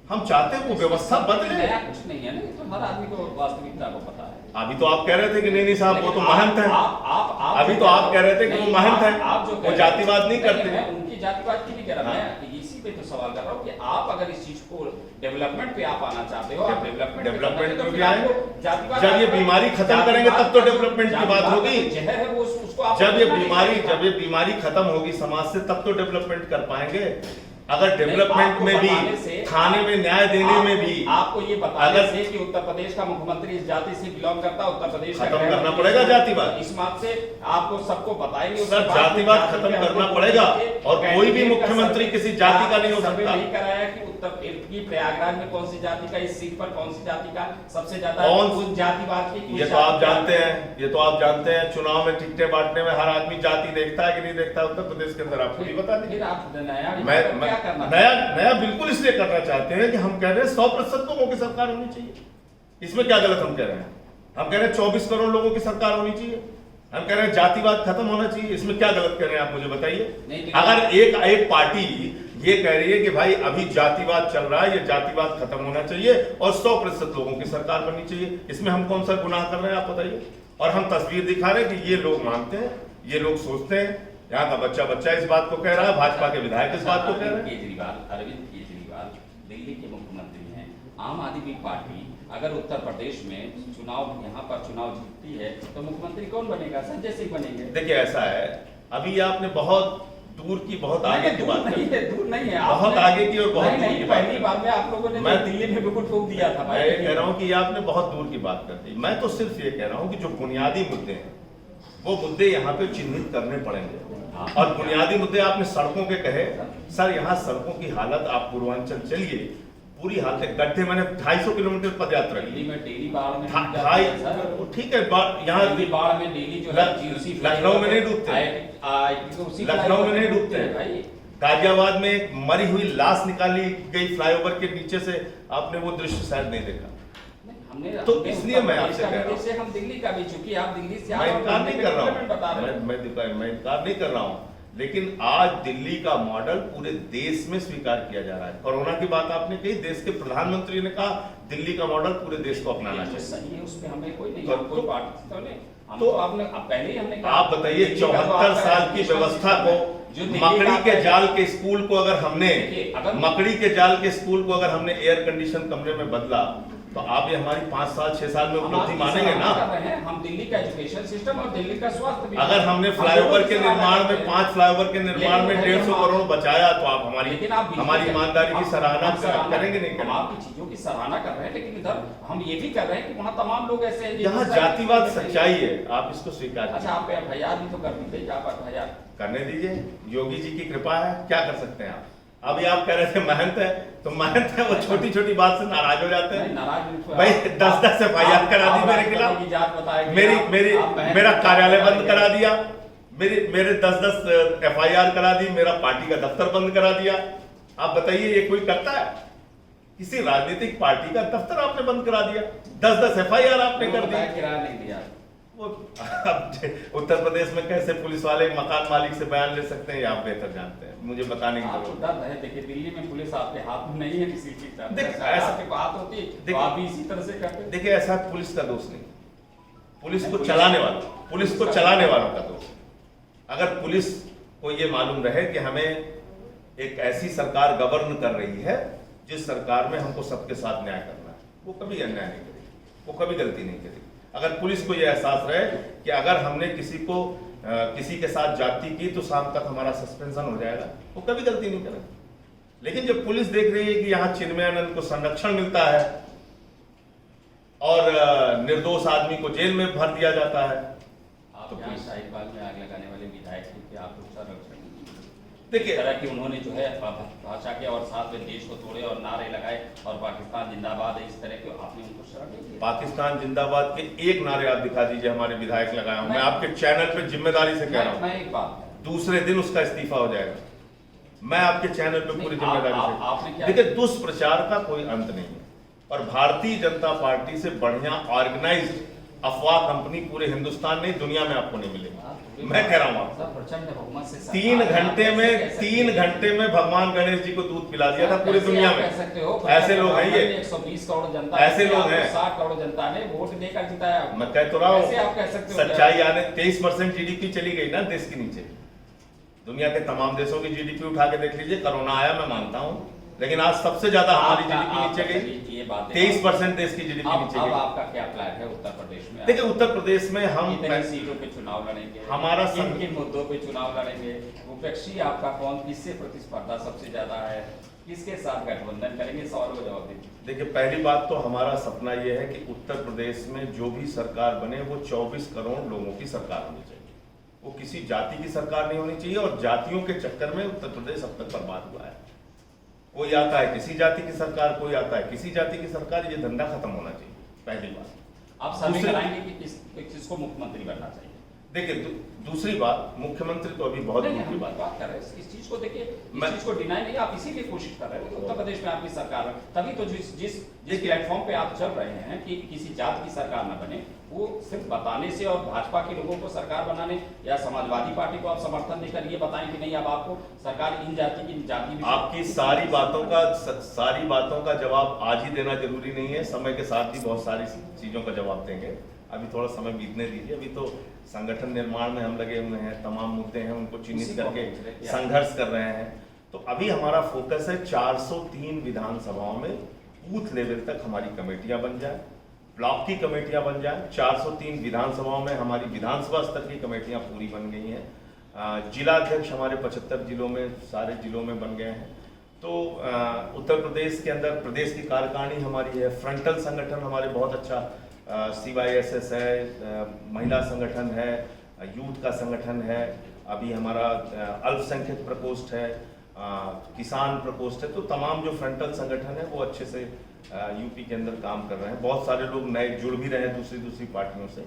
Speaker 1: हम चाहते हैं वो व्यवस्था बदले।
Speaker 2: नया कुछ नहीं है ना, तो हर आदमी को वास्तविकता को पता है।
Speaker 1: अभी तो आप कह रहे थे कि नहीं साहब वो तो महंत है, अभी तो आप कह रहे थे कि वो महंत है, वो जातिवाद नहीं करते।
Speaker 2: उनकी जातिवाद की नहीं कह रहा मैं, इसी पे तो सवाल कर रहा हूँ कि आप अगर इस चीज को डेवलपमेंट पे आप आना चाहते हो, आप डेवलपमेंट
Speaker 1: पे भी आए, जब ये बीमारी खत्म करेंगे तब तो डेवलपमेंट की बात होगी।
Speaker 2: जहर है वो, उसको
Speaker 1: जब ये बीमारी खत्म होगी समाज से, तब तो डेवलपमेंट कर पाएंगे। अगर डेवलपमेंट में भी, खाने में न्याय देने में भी
Speaker 2: आपको ये बताने से कि उत्तर प्रदेश का मुख्यमंत्री इस जाति से बिलोंग करता है, उत्तर प्रदेश
Speaker 1: खत्म करना पड़ेगा जातिवाद।
Speaker 2: इस बात से आपको सबको बताएंगे
Speaker 1: सर, जातिवाद खत्म करना पड़ेगा और कोई भी मुख्यमंत्री किसी जाति का नहीं हो सकता।
Speaker 2: नहीं कराया कि उत्तर प्रयागराज में कौन सी जाति का, इस सीट पर कौन सी जाति का सबसे ज्यादा जातिवाद की,
Speaker 1: ये तो आप जानते हैं, ये तो आप जानते हैं। चुनाव में टिकटें बांटने में हर आदमी जाति देखता है कि नहीं देखता उत्तर प्रदेश के अंदर, आपको नहीं बता दीजिए। नया बिल्कुल इसलिए करना चाहते हैं कि हम कह रहे हैं 100% लोगों की सरकार होनी चाहिए। इसमें क्या गलत हम कह रहे हैं? हम कह रहे हैं 24 करोड़ लोगों की सरकार होनी चाहिए, हम कह रहे हैं जातिवाद खत्म होना चाहिए। इसमें क्या गलत कह रहे हैं आप मुझे बताइए। अगर एक पार्टी ये कह रही है कि भाई अभी जातिवाद चल रहा है, ये जातिवाद खत्म होना चाहिए और 100% लोगों की सरकार बननी चाहिए, इसमें हम कौन सा गुनाह कर रहे हैं आप बताइए? और हम तस्वीर दिखा रहे हैं कि ये लोग मानते हैं, ये लोग सोचते हैं। यहाँ का बच्चा इस बात को कह रहा है, भाजपा के विधायक इस बात को कह रहे हैं।
Speaker 2: अरविंद केजरीवाल दिल्ली के मुख्यमंत्री हैं। आम आदमी पार्टी अगर उत्तर प्रदेश में यहाँ पर चुनाव जीतती है तो मुख्यमंत्री कौन बनेगा? संजय सिंह बनेंगे।
Speaker 1: देखिए ऐसा है, अभी आपने बहुत दूर की, बहुत आगे की बात
Speaker 2: नहीं है, दूर नहीं है,
Speaker 1: बहुत आगे की और बहुत दूर की बात।
Speaker 2: पहली बार में आप लोगों ने मैं दिल्ली में बिल्कुल ठोक दिया था।
Speaker 1: मैं कह रहा हूँ कि आपने बहुत दूर की बात कर दी। मैं तो सिर्फ ये कह रहा हूँ कि जो बुनियादी मुद्दे हैं वो मुद्दे यहाँ पे चिन्हित करने पड़ेंगे। और बुनियादी मुद्दे आपने सड़कों के कहे, सर यहाँ सड़कों की हालत, आप पूर्वांचल चलिए, पूरी हालत गड्ढे। मैंने 250 किलोमीटर पद यात्रा की,
Speaker 2: डेली बाढ़ में
Speaker 1: ठीक है, यहाँ
Speaker 2: बाढ़ में डेली जो है
Speaker 1: लखनऊ में नहीं डूबते, लखनऊ में नहीं डूबते हैं। गाजियाबाद में एक मरी हुई लाश निकाली गई फ्लाईओवर के नीचे से, आपने वो दृश्य शायद नहीं देखा। तो इसलिए मैं आपसे कह रहा हूँ,
Speaker 2: हम दिल्ली का भी, चूंकि आप दिल्ली से,
Speaker 1: मैं इनकार नहीं कर रहा हूँ, मैं इनकार नहीं कर रहा हूँ, लेकिन आज दिल्ली का मॉडल पूरे देश में स्वीकार किया जा रहा है। कोरोना की बात आपने कही, देश के प्रधानमंत्री ने कहा दिल्ली का मॉडल पूरे देश को अपनाना चाहिए।
Speaker 2: सही है, उसमें हमें कोई नहीं, कोई पार्टी तो नहीं।
Speaker 1: तो
Speaker 2: आपने पहले ही हमने कहा,
Speaker 1: आप बताइए 74 साल की व्यवस्था को
Speaker 2: जो दिल्ली
Speaker 1: मकड़ी
Speaker 2: का
Speaker 1: के
Speaker 2: है-
Speaker 1: जाल के स्कूल को अगर हमने
Speaker 2: देखिए, अगर-
Speaker 1: मकड़ी के जाल के स्कूल को अगर हमने एयर कंडीशन कमरे में बदला, तो आप ये हमारी 5 साल 6 साल में
Speaker 2: हम
Speaker 1: उपलब्धि
Speaker 2: आपकी
Speaker 1: मानेंगे
Speaker 2: सराहना
Speaker 1: ना।
Speaker 2: कर रहे हैं, हम दिल्ली का एजुकेशन सिस्टम और दिल्ली का स्वास्थ्य भी,
Speaker 1: अगर हमने
Speaker 2: हम
Speaker 1: फ्लाईओवर
Speaker 2: दोनों
Speaker 1: के
Speaker 2: की सराहना
Speaker 1: निर्माण
Speaker 2: करते
Speaker 1: में
Speaker 2: हैं।
Speaker 1: 5 फ्लाईओवर के निर्माण में
Speaker 2: लेकिन
Speaker 1: 150
Speaker 2: हम-
Speaker 1: करोड़ बचाया, तो आप
Speaker 2: लेकिन आप बिल्कुल
Speaker 1: हमारी ईमानदारी की
Speaker 2: हम
Speaker 1: सराहना
Speaker 2: सराहना
Speaker 1: करेंगे नहीं
Speaker 2: हम
Speaker 1: करेंगे?
Speaker 2: आपकी चीजों की सराहना कर रहे हैं, लेकिन इधर हम ये भी कर रहे हैं कि वहाँ तमाम लोग ऐसे हैं
Speaker 1: यहाँ
Speaker 2: जिनको-
Speaker 1: जातिवाद सच्चाई है, आप इसको स्वीकार
Speaker 2: अच्छा,
Speaker 1: कीजिए।
Speaker 2: आप FIR भी तो कर दीजिए, आप FIR
Speaker 1: करने दीजिए, योगी जी की कृपा है, क्या कर सकते हैं आप। अभी आप कह रहे थे महंत है, तो महंत है वो छोटी छोटी बात से नाराज हो जाते हैं।
Speaker 2: नाराज
Speaker 1: भाई 10-10 FIR करा दी मेरे खिलाफ,
Speaker 2: जात बताएगी,
Speaker 1: मेरी मेरा कार्यालय बंद करा दिया, मेरे 10-10 FIR करा दी, मेरा पार्टी का दफ्तर बंद करा दिया। आप बताइए ये कोई करता है? किसी राजनीतिक पार्टी का दफ्तर आपने बंद करा दिया, 10-10 FIR आपने कर दी।
Speaker 2: किराया नहीं दिया।
Speaker 1: वो अब उत्तर प्रदेश में कैसे पुलिस वाले मकान मालिक से बयान ले सकते हैं, ये आप बेहतर जानते हैं, मुझे बताने की
Speaker 2: आपको
Speaker 1: जरूरत
Speaker 2: डर है, देखिए दिल्ली में पुलिस आपके हाथ में नहीं है किसी चीज का।
Speaker 1: देख,
Speaker 2: ऐसा
Speaker 1: ऐसा-
Speaker 2: आपके हाथ होती तो
Speaker 1: देख-
Speaker 2: आप भी इसी तरह से करते।
Speaker 1: देखिए ऐसा पुलिस का दोष नहीं, पुलिस को
Speaker 2: पुलिस-
Speaker 1: चलाने वालों का दोष। अगर पुलिस को ये मालूम रहे कि हमें एक ऐसी सरकार गवर्न कर रही है जिस सरकार में हमको सबके साथ न्याय करना है, वो कभी अन्याय नहीं करेगी, वो कभी गलती नहीं करेगी। अगर पुलिस को यह एहसास रहे कि अगर हमने किसी के साथ जाति की तो शाम तक हमारा सस्पेंशन हो जाएगा, वो कभी गलती नहीं करेगा। लेकिन जब पुलिस देख रही है कि यहाँ चिन्मयानंद को संरक्षण मिलता है और निर्दोष आदमी को जेल में भर दिया जाता है,
Speaker 2: आप
Speaker 1: तो
Speaker 2: यहाँ
Speaker 1: पुलिस-
Speaker 2: शाहीन बाग में आग लगाने वाले विधायक हैं कि आप लोग संरक्षण
Speaker 1: देखिए-
Speaker 2: इस तरह की उन्होंने जो है भाषा के और साथ में देश को तोड़े और नारे लगाए और पाकिस्तान जिंदाबाद है, इस तरह के आपने उनको शरण नहीं दिया।
Speaker 1: पाकिस्तान जिंदाबाद के एक नारे आप दिखा दीजिए हमारे विधायक लगाए हों। मैं आपके चैनल पे जिम्मेदारी से कह रहा हूँ,
Speaker 2: मैं एक बात
Speaker 1: दूसरे दिन उसका इस्तीफा हो जाएगा। मैं आपके चैनल पे पूरी
Speaker 2: नहीं, आपने
Speaker 1: जिम्मेदारी
Speaker 2: क्या-
Speaker 1: से, देखिए दुष्प्रचार का कोई अंत नहीं है, और भारतीय जनता पार्टी से बढ़िया ऑर्गेनाइज्ड अफवाह कंपनी पूरे हिंदुस्तान नहीं दुनिया में आपको नहीं मिलेगी। मैं कह रहा हूँ आपको,
Speaker 2: प्रचंड बहुमत से
Speaker 1: 3 घंटे में भगवान गणेश जी को दूध पिला दिया था पूरी दुनिया में।
Speaker 2: कह सकते हो
Speaker 1: ऐसे लोग हैं ये,
Speaker 2: 120 करोड़ जनता,
Speaker 1: ऐसे लोग हैं।
Speaker 2: 60 करोड़ जनता ने वोट देकर जिताया।
Speaker 1: मैं कह तो रहा
Speaker 2: कैसे आप कह
Speaker 1: हूँ,
Speaker 2: सकते हो?
Speaker 1: सच्चाई आने 23% जीडीपी चली गई ना देश के नीचे। दुनिया के तमाम देशों की जीडीपी उठा के देख लीजिए, कोरोना आया मैं मानता हूँ, लेकिन आज सबसे ज्यादा हमारी जीडीपी नीचे गई,
Speaker 2: ये बात
Speaker 1: 23% देश की जीडीपी नीचे
Speaker 2: अब
Speaker 1: गई।
Speaker 2: आपका क्या प्लान है उत्तर प्रदेश में?
Speaker 1: देखिए उत्तर प्रदेश में हम
Speaker 2: कितनी सीटों पे चुनाव लड़ेंगे,
Speaker 1: हमारा
Speaker 2: किन किन मुद्दों पे चुनाव लड़ेंगे, विपक्षी आपका कौन, किससे प्रतिस्पर्धा सबसे ज्यादा है, किसके साथ गठबंधन करेंगे, सवाल को जवाब दीजिए।
Speaker 1: देखिए पहली बात तो हमारा सपना यह है कि उत्तर प्रदेश में जो भी सरकार बने वो 24 करोड़ लोगों की सरकार होनी चाहिए, वो किसी जाति की सरकार नहीं होनी चाहिए। और जातियों के चक्कर में उत्तर प्रदेश अब तक बर्बाद हुआ है। कोई आता है किसी जाति की सरकार, कोई आता है किसी जाति की सरकार, ये धंधा खत्म होना चाहिए, पहली बात।
Speaker 2: आप सर्वे
Speaker 1: दूसरी-
Speaker 2: कराएंगे कि किसको मुख्यमंत्री बनना चाहिए?
Speaker 1: देखिए दूसरी बात, मुख्यमंत्री तो अभी बहुत
Speaker 2: नहीं,
Speaker 1: दूर की
Speaker 2: हम
Speaker 1: बात।
Speaker 2: बात कर रहे हैं इस चीज को, देखिए इस
Speaker 1: मैं-
Speaker 2: चीज को डिनाई नहीं, आप इसीलिए कोशिश कर रहे हो कि उत्तर प्रदेश में आपकी सरकार है, तभी तो जिस जिस जिस
Speaker 1: देखिए-
Speaker 2: प्लेटफॉर्म पे आप चल रहे हैं कि किसी जात की सरकार न बने, वो सिर्फ बताने से और भाजपा के लोगों को सरकार बनाने या समाजवादी पार्टी को आप समर्थन देकर ये बताएं कि नहीं अब आपको सरकार इन जाति की जाति भी
Speaker 1: आपकी सारी बातों का जवाब आज ही देना जरूरी नहीं है, समय के साथ ही बहुत सारी चीजों का जवाब देंगे। अभी थोड़ा समय बीतने दीजिए, अभी तो संगठन निर्माण में हम लगे हुए हैं, तमाम मुद्दे हैं उनको चिन्हित
Speaker 2: उसी को
Speaker 1: करके
Speaker 2: पूछ रहे थे।
Speaker 1: संघर्ष कर रहे हैं। तो अभी हमारा फोकस है 403 विधानसभाओं में बूथ लेवल तक हमारी कमेटियां बन जाए, ब्लॉक की कमेटियां बन जाए। 403 विधानसभाओं में हमारी विधानसभा स्तर की कमेटियां पूरी बन गई हैं। जिला अध्यक्ष हमारे 75 जिलों में, सारे जिलों में बन गए हैं। तो उत्तर प्रदेश के अंदर प्रदेश की कार्यकारिणी हमारी है, फ्रंटल संगठन हमारे बहुत अच्छा CYSS है, महिला संगठन है, यूथ का संगठन है, अभी हमारा अल्पसंख्यक प्रकोष्ठ है, किसान प्रकोष्ठ है। तो तमाम जो फ्रंटल संगठन है वो अच्छे से यूपी के अंदर काम कर रहे हैं। बहुत सारे लोग नए जुड़ भी रहे हैं दूसरी पार्टियों से।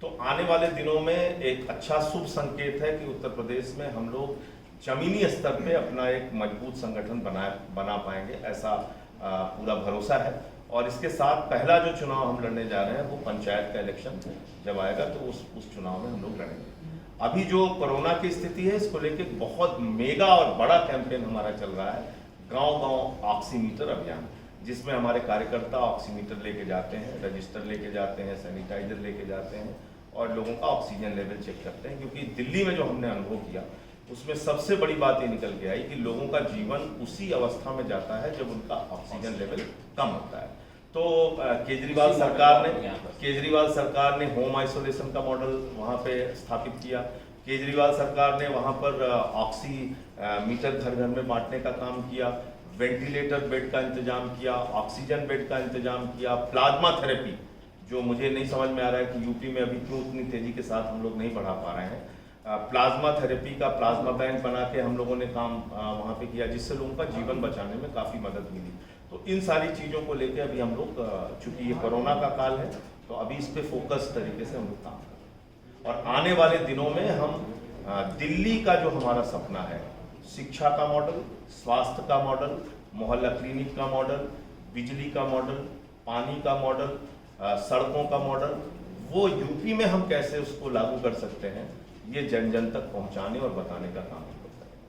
Speaker 1: तो आने वाले दिनों में एक अच्छा शुभ संकेत है कि उत्तर प्रदेश में हम लोग जमीनी स्तर पे अपना एक मजबूत संगठन बना पाएंगे, ऐसा पूरा भरोसा है। और इसके साथ पहला जो चुनाव हम लड़ने जा रहे हैं वो पंचायत का इलेक्शन जब आएगा तो उस चुनाव में हम लोग लड़ेंगे। अभी जो कोरोना की स्थिति है इसको लेके बहुत मेगा और बड़ा कैंपेन हमारा चल रहा है, गांव-गांव ऑक्सीमीटर अभियान, जिसमें हमारे कार्यकर्ता ऑक्सीमीटर लेके जाते हैं, रजिस्टर लेके जाते हैं, सैनिटाइजर लेके जाते हैं और लोगों का ऑक्सीजन लेवल चेक करते हैं। क्योंकि दिल्ली में जो हमने अनुभव किया उसमें सबसे बड़ी बात ये निकल के आई कि लोगों का जीवन उसी अवस्था में जाता है जब उनका ऑक्सीजन लेवल कम होता है। तो केजरीवाल सरकार ने होम आइसोलेशन का मॉडल वहाँ पे स्थापित किया। केजरीवाल सरकार ने वहाँ पर ऑक्सी मीटर घर घर में बांटने का काम किया, वेंटिलेटर बेड का इंतजाम किया, ऑक्सीजन बेड का इंतजाम किया, प्लाज्मा थेरेपी, जो मुझे नहीं समझ में आ रहा है कि यूपी में अभी क्यों उतनी तेजी के साथ हम लोग नहीं बढ़ा पा रहे हैं। प्लाज्मा थेरेपी का प्लाज्मा बैंक बना के हम लोगों ने काम वहाँ पे किया, जिससे लोगों का जीवन बचाने में काफ़ी मदद मिली। तो इन सारी चीज़ों को लेके अभी हम लोग, चूंकि ये कोरोना का काल है, तो अभी इस पे फोकस तरीके से हम लोग काम कर रहे हैं। और आने वाले दिनों में हम दिल्ली का जो हमारा सपना है, शिक्षा का मॉडल, स्वास्थ्य का मॉडल, मोहल्ला क्लिनिक का मॉडल, बिजली का मॉडल, पानी का मॉडल, सड़कों का मॉडल, वो यूपी में हम कैसे उसको लागू कर सकते हैं, ये जन जन तक पहुंचाने और बताने का काम हम लोग करेंगे।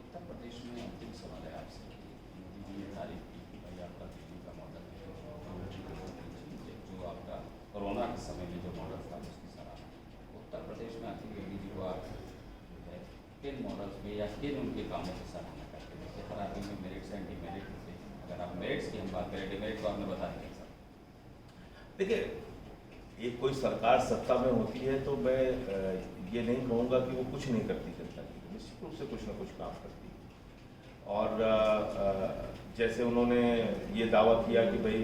Speaker 2: उत्तर प्रदेश में अंतिम सवाल है आपसे कि ये तारीफ की कि भाई आपका दिल्ली का मॉडल है, जो आपका कोरोना के समय में जो मॉडल था उसकी सराहना। उत्तर प्रदेश में आखिर योगी जी को आप जो है किन मॉडल्स में या किन उनके कामों की सराहना करते हैं? जैसे हर आदमी में मेरिट्स एंड डिमेरिट होते हैं। अगर आप मेरिट्स की हम बात करें, डिमेरिट को आपने बता दिया सर।
Speaker 1: देखिए, एक कोई सरकार सत्ता में होती है तो मैं ये नहीं कहूँगा कि वो कुछ नहीं करती जनता के लिए, निश्चित रूप से कुछ ना कुछ काम करती है। और जैसे उन्होंने ये दावा किया कि भाई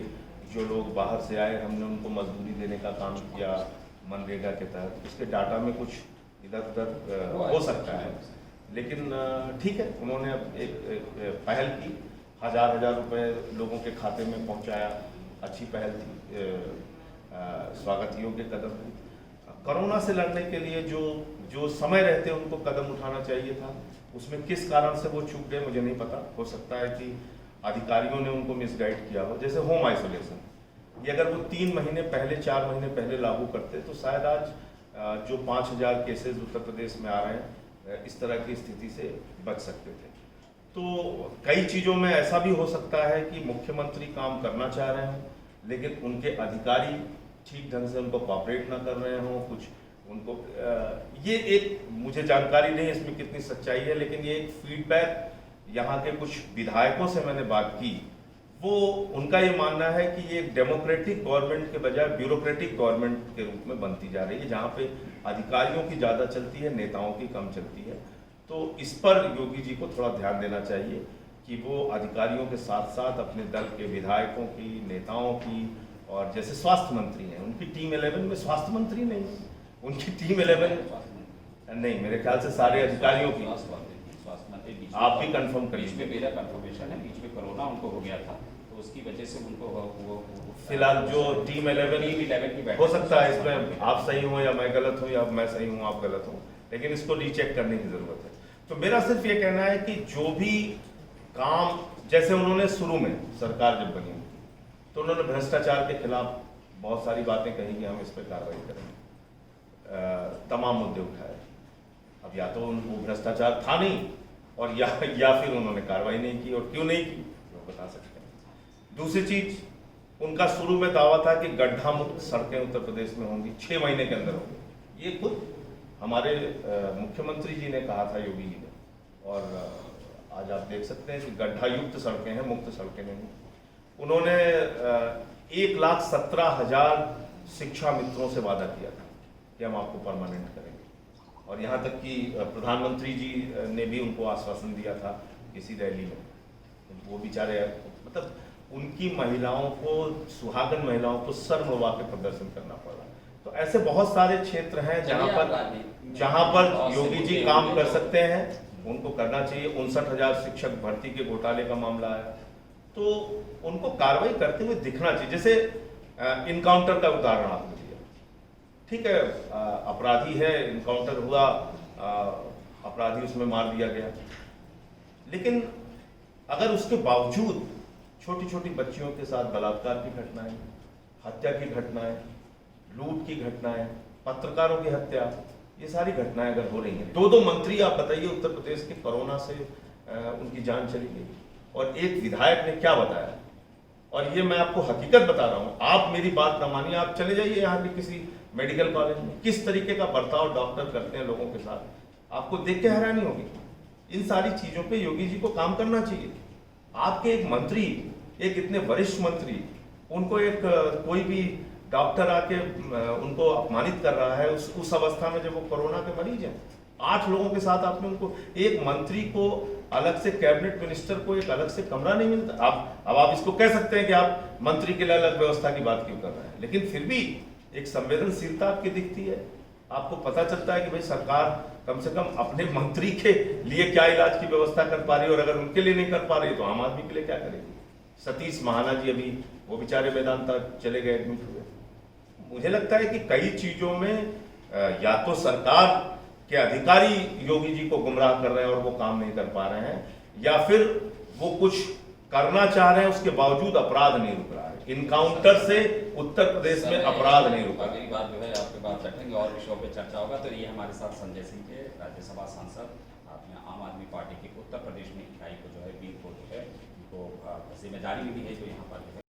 Speaker 1: जो लोग बाहर से आए हमने उनको मजदूरी देने का काम किया मनरेगा के तहत, उसके डाटा में कुछ इधर उधर हो सकता है, लेकिन ठीक है, उन्होंने अब एक पहल की, हजार रुपए लोगों के खाते में पहुँचाया, अच्छी पहल थी, स्वागत योग्य कदम है। कोरोना से लड़ने के लिए जो समय रहते उनको कदम उठाना चाहिए था, उसमें किस कारण से वो चूक गए मुझे नहीं पता। हो सकता है कि अधिकारियों ने उनको मिसगाइड किया हो। जैसे होम आइसोलेशन, ये अगर वो 3 महीने पहले 4 महीने पहले लागू करते तो शायद आज जो 5000 केसेस उत्तर प्रदेश में आ रहे हैं, इस तरह की स्थिति से बच सकते थे। तो कई चीज़ों में ऐसा भी हो सकता है कि मुख्यमंत्री काम करना चाह रहे हैं लेकिन उनके अधिकारी ठीक ढंग से उनको कोऑपरेट ना कर रहे हों, कुछ उनको ये एक, मुझे जानकारी नहीं इसमें कितनी सच्चाई है, लेकिन ये एक फीडबैक यहाँ के कुछ विधायकों से मैंने बात की, वो उनका ये मानना है कि ये एक डेमोक्रेटिक गवर्नमेंट के बजाय ब्यूरोक्रेटिक गवर्नमेंट के रूप में बनती जा रही है, जहाँ पे अधिकारियों की ज़्यादा चलती है, नेताओं की कम चलती है। तो इस पर योगी जी को थोड़ा ध्यान देना चाहिए कि वो अधिकारियों के साथ साथ अपने दल के विधायकों की, नेताओं की, और जैसे स्वास्थ्य मंत्री हैं, उनकी टीम 11 में स्वास्थ्य मंत्री नहीं है, उनकी टीम 11 नहीं, मेरे ख्याल से सारे अधिकारियों की, आप भी कंफर्म करिए।
Speaker 2: बीच में मेरा कंफर्मेशन है, बीच में कोरोना उनको हो गया था तो उसकी वजह से उनको वो
Speaker 1: फिलहाल जो टीम 11 की हो सकता है, इसमें आप सही हो या मैं गलत हूँ या मैं सही हूँ आप गलत हो, लेकिन इसको रीचेक करने की जरूरत है। तो मेरा सिर्फ ये कहना है कि जो भी काम, जैसे उन्होंने शुरू में सरकार जब बनी तो उन्होंने भ्रष्टाचार के खिलाफ बहुत सारी बातें कही कि हम इस पर कार्रवाई करेंगे, तमाम मुद्दे उठाए। अब या तो वो भ्रष्टाचार था नहीं, और या फिर उन्होंने कार्रवाई नहीं की, और क्यों नहीं की वो बता सकते हैं। दूसरी चीज, उनका शुरू में दावा था कि गड्ढा मुक्त सड़कें उत्तर प्रदेश में होंगी, 6 महीने के अंदर होंगी। ये खुद हमारे मुख्यमंत्री जी ने कहा था, योगी जी ने, और आज आप देख सकते हैं कि गड्ढा युक्त सड़कें हैं, मुक्त सड़कें नहीं। उन्होंने 1,17,000 शिक्षा मित्रों से वादा किया था कि हम आपको परमानेंट करेंगे, और यहाँ तक कि प्रधानमंत्री जी ने भी उनको आश्वासन दिया था किसी रैली में। वो बेचारे, मतलब उनकी महिलाओं को, सुहागन महिलाओं को सर मुड़वा के प्रदर्शन करना पड़ा। तो ऐसे बहुत सारे क्षेत्र हैं जहाँ पर योगी जी काम कर सकते हैं, उनको करना चाहिए। 59,000 शिक्षक भर्ती के घोटाले का मामला आया तो उनको कार्रवाई करते हुए दिखना चाहिए। जैसे इनकाउंटर का उदाहरण आपने दिया, ठीक है, अपराधी है, इनकाउंटर हुआ, अपराधी उसमें मार दिया गया, लेकिन अगर उसके बावजूद छोटी छोटी बच्चियों के साथ बलात्कार की घटनाएं, हत्या की घटनाएं, लूट की घटनाएं, पत्रकारों की हत्या, ये सारी घटनाएं अगर हो रही हैं, 2 मंत्री आप बताइए उत्तर प्रदेश के कोरोना से उनकी जान चली गई, और एक विधायक ने क्या बताया, और ये मैं आपको हकीकत बता रहा हूँ, आप मेरी बात न मानिए, आप चले जाइए यहाँ के किसी मेडिकल कॉलेज में, किस तरीके का बर्ताव डॉक्टर करते हैं लोगों के साथ, आपको देख के हैरानी होगी। इन सारी चीजों पे योगी जी को काम करना चाहिए। आपके एक मंत्री, एक इतने वरिष्ठ मंत्री, उनको एक कोई भी डॉक्टर आके उनको अपमानित कर रहा है उस अवस्था में जब वो कोरोना के मरीज हैं। 8 लोगों के साथ आपने उनको, एक मंत्री को अलग से, कैबिनेट मिनिस्टर को एक अलग से कमरा नहीं मिलता। अब आप इसको कह सकते हैं कि आप मंत्री के लिए अलग व्यवस्था की बात क्यों कर रहे हैं, लेकिन फिर भी एक संवेदनशीलता आपकी दिखती है। आपको पता चलता है कि भाई सरकार कम से कम अपने मंत्री के लिए क्या इलाज की व्यवस्था कर पा रही है, और अगर उनके लिए नहीं कर पा रही तो आम आदमी के लिए क्या करेगी। सतीश महाना जी अभी वो बेचारे वेदांता चले गए, एडमिट हुए। मुझे लगता है कि कई चीजों में या तो सरकार के अधिकारी योगी जी को गुमराह कर रहे हैं और वो काम नहीं कर पा रहे हैं, या फिर वो कुछ करना चाह रहे हैं उसके बावजूद अपराध नहीं रुक रहा है। इनकाउंटर से उत्तर प्रदेश में अपराध नहीं रुका।
Speaker 2: अगली बात जो है आपके बात रखेंगे और विषयों पे चर्चा होगा। तो ये हमारे साथ संजय सिंह के, राज्यसभा सांसद, आपने आम आदमी पार्टी की उत्तर प्रदेश में इकाई को जो है वीर को जो है उनको जिम्मेदारी मिली है जो यहाँ पर जो है